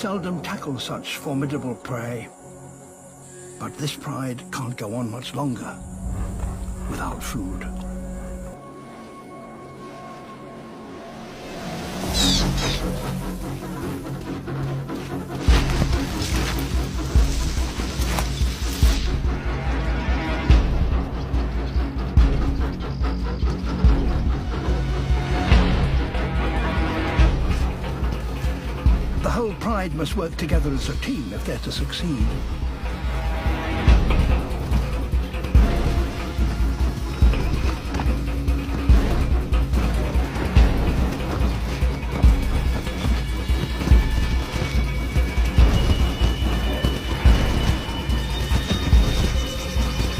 seldom tackle such formidable prey. But this pride can't go on much longer without food. The whole pride must work together as a team if they're to succeed.